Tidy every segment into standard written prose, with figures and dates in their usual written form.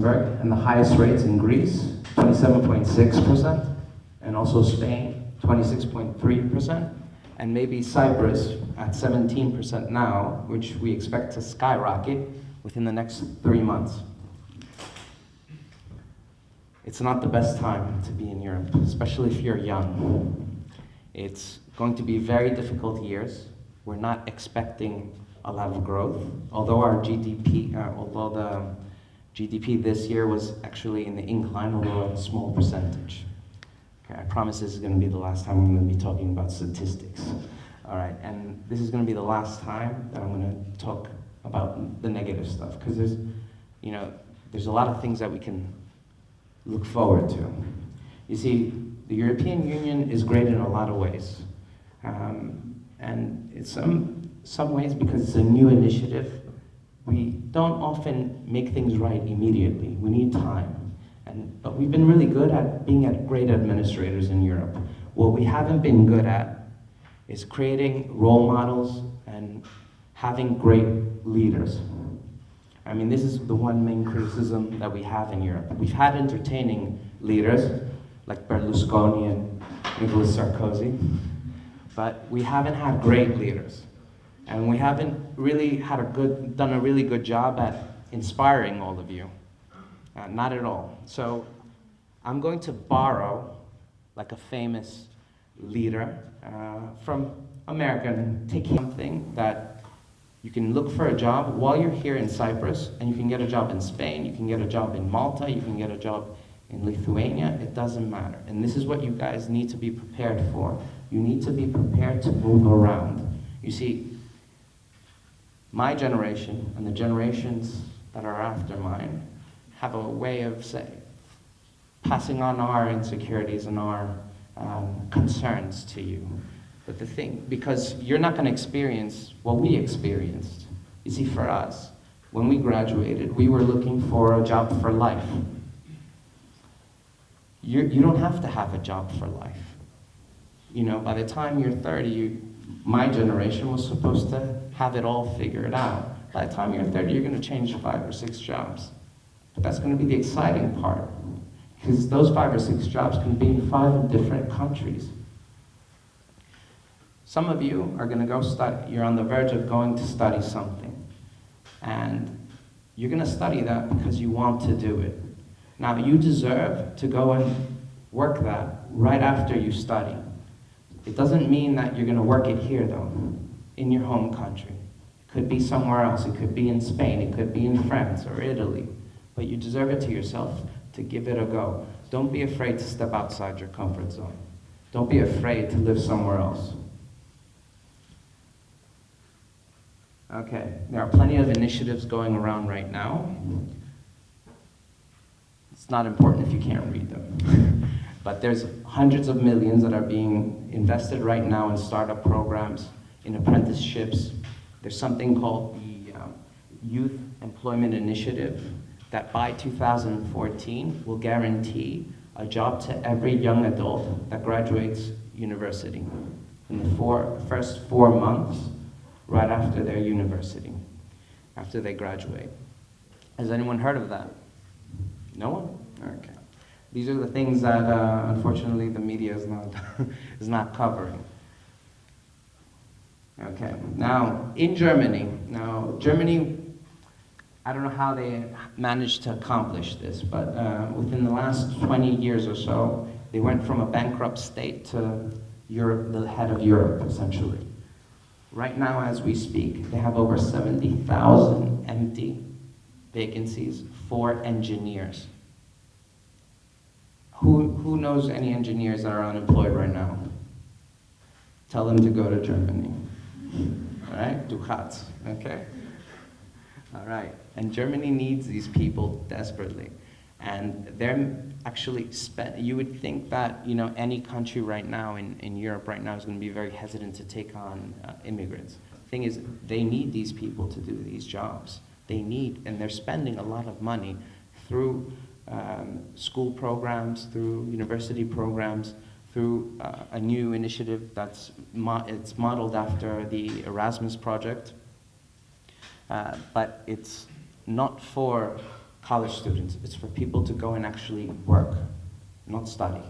Luxembourg, and the highest rates in Greece, 27.6%, and also Spain, 26.3%, and maybe Cyprus at 17% now, which we expect to skyrocket within the next 3 months. It's not the best time to be in Europe, especially if you're young. It's going to be very difficult years. We're not expecting a lot of growth, although the GDP this year was actually in the incline, although a small percentage. Okay, I promise this is going to be the last time I'm going to be talking about statistics. All right, and this is going to be the last time that I'm going to talk about the negative stuff, because there's a lot of things that we can look forward to. You see, the European Union is great in a lot of ways. And in some ways, because it's a new initiative, we don't often make things right immediately. We need time. But we've been really good at being great administrators in Europe. What we haven't been good at is creating role models and having great leaders. I mean, this is the one main criticism that we have in Europe. We've had entertaining leaders, like Berlusconi and Nicolas Sarkozy, but we haven't had great leaders. And we haven't really done a really good job at inspiring all of you. Not at all. So I'm going to borrow like a famous leader from America and take something that you can look for a job while you're here in Cyprus, and you can get a job in Spain, you can get a job in Malta, you can get a job in Lithuania. It doesn't matter. And this is what you guys need to be prepared for. You need to be prepared to move around. You see, my generation and the generations that are after mine have a way of passing on our insecurities and our concerns to you. But because you're not going to experience what we experienced. You see, for us, when we graduated, we were looking for a job for life. You don't have to have a job for life. By the time you're 30, my generation was supposed to have it all figured out. By the time you're 30, you're going to change 5 or 6 jobs. But that's going to be the exciting part, because those 5 or 6 jobs can be in 5 different countries. Some of you are going to go study. You're on the verge of going to study something. And you're going to study that because you want to do it. Now, you deserve to go and work that right after you study. It doesn't mean that you're going to work it here, though, in your home country. It could be somewhere else. It could be in Spain. It could be in France or Italy. But you deserve it to yourself to give it a go. Don't be afraid to step outside your comfort zone. Don't be afraid to live somewhere else. Okay, there are plenty of initiatives going around right now. It's not important if you can't read them. But there's hundreds of millions that are being invested right now in startup programs, in apprenticeships. There's something called the Youth Employment Initiative that by 2014 will guarantee a job to every young adult that graduates university in the first 4 months right after their university, after they graduate. Has anyone heard of that? No one? Okay. These are the things that, unfortunately, the media is not covering. Okay. Now, in Germany, I don't know how they managed to accomplish this, but within the last 20 years or so, they went from a bankrupt state to Europe, the head of Europe, essentially. Right now, as we speak, they have over 70,000 empty vacancies for engineers. Who knows any engineers that are unemployed right now? Tell them to go to Germany. All right? Du hast, okay? All right. And Germany needs these people desperately. And they're actually you would think that, any country right now in Europe right now is going to be very hesitant to take on immigrants. The thing is, they need these people to do these jobs. And they're spending a lot of money through school programs, through university programs, through a new initiative that's it's modeled after the Erasmus project, but it's not for college students. It's for people to go and actually work, not study.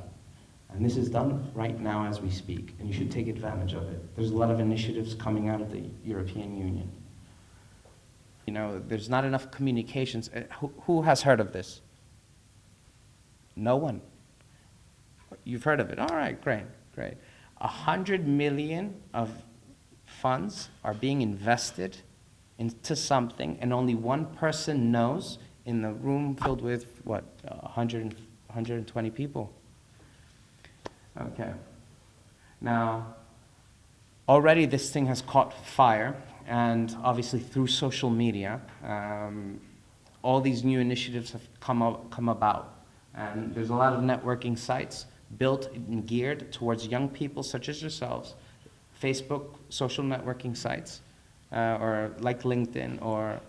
And this is done right now as we speak, and you should take advantage of it. There's a lot of initiatives coming out of the European Union. You know, there's not enough communications. Who has heard of this? No one. You've heard of it. All right, great, great. 100 million of funds are being invested into something, and only one person knows in the room filled with, what, 120 people. Okay. Now, already this thing has caught fire, and obviously through social media, all these new initiatives have come about. And there's a lot of networking sites built and geared towards young people such as yourselves, Facebook social networking sites, or like LinkedIn, or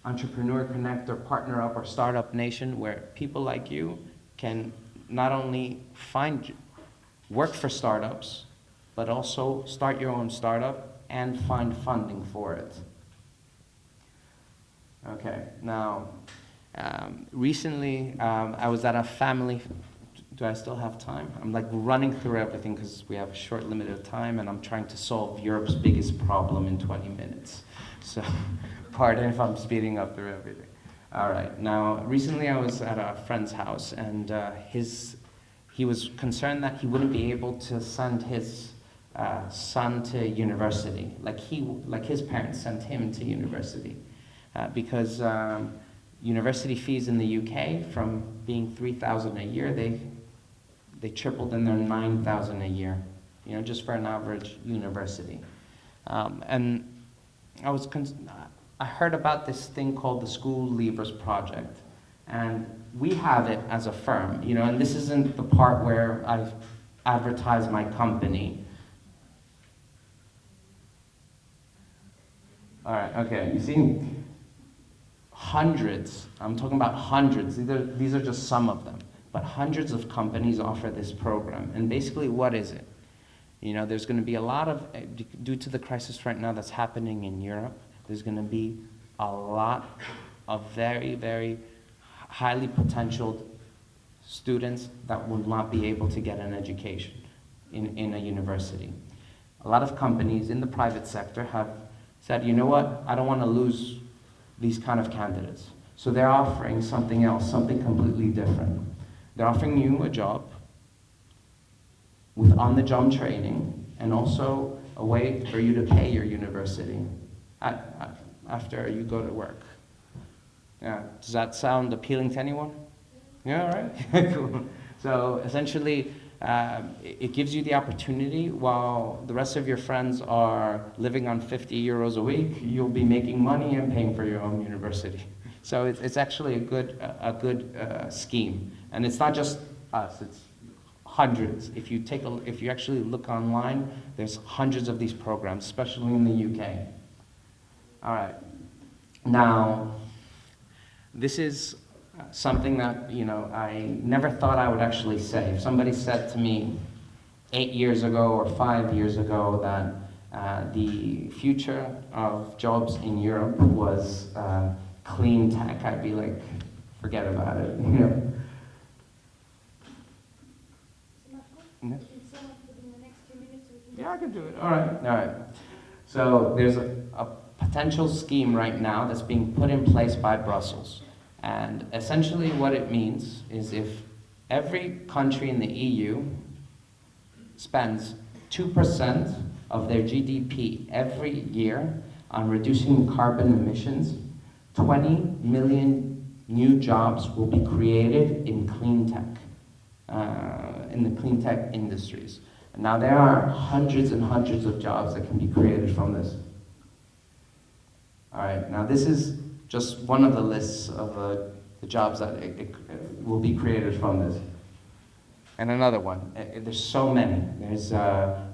Entrepreneur Connect, or Partner Up, or Startup Nation, where people like you can not only work for startups, but also start your own startup and find funding for it. Okay, now, recently I was at a family. Do I still have time? I'm like running through everything because we have a short limited time, and I'm trying to solve Europe's biggest problem in 20 minutes. So pardon if I'm speeding up through everything. All right, now recently I was at a friend's house, and he was concerned that he wouldn't be able to send his son to university, like his parents sent him to university, because university fees in the UK, from being 3,000 a year, they tripled, and they're 9,000 a year, you know, just for an average university. And I heard about this thing called the School Leavers Project, and we have it as a firm, you know, and this isn't the part where I've advertised my company. All right, okay, you see, hundreds, I'm talking about hundreds, these are just some of them, but hundreds of companies offer this program. And basically, what is it? You know, there's going to be a lot of, due to the crisis right now that's happening in Europe, there's going to be a lot of very, very highly potential students that will not be able to get an education in a university. A lot of companies in the private sector have said, you know what, I don't want to lose these kind of candidates. So they're offering something else, something completely different. They're offering you a job with on-the-job training, and also a way for you to pay your university after you go to work. Yeah, does that sound appealing to anyone? Yeah, all right, cool. So essentially, it gives you the opportunity, while the rest of your friends are living on 50 euros a week, you'll be making money and paying for your own university. So it's actually a good scheme. And it's not just us, it's hundreds. If you actually look online, there's hundreds of these programs, especially in the UK. All right. Now, this is something that, you know, I never thought I would actually say. If somebody said to me 8 years ago or 5 years ago that the future of jobs in Europe was clean tech, I'd be like, forget about it, you know. Yeah, I can do it. All right, all right. So there's a potential scheme right now that's being put in place by Brussels. And essentially what it means is, if every country in the EU spends 2% of their GDP every year on reducing carbon emissions, 20 million new jobs will be created in clean tech, in the clean tech industries. And now there are hundreds and hundreds of jobs that can be created from this. All right, now this is just one of the lists of the jobs that will be created from this. And another one, there's so many. There's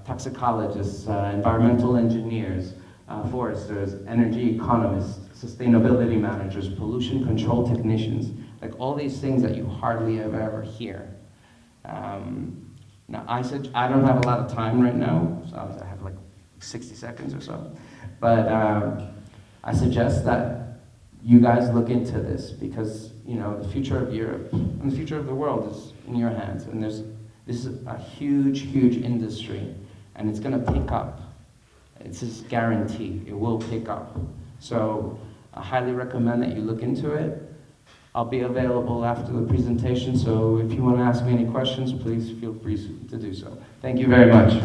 toxicologists, environmental engineers, foresters, energy economists, sustainability managers, pollution control technicians, like all these things that you hardly ever hear. Now, I don't have a lot of time right now, so I have like 60 seconds or so, but I suggest that you guys look into this, because you know the future of Europe and the future of the world is in your hands, and this is a huge industry, and it's going to pick up. It's just guaranteed, it will pick up. So I highly recommend that you look into it. I'll be available after the presentation, so if you want to ask me any questions, please feel free to do so. Thank you very much.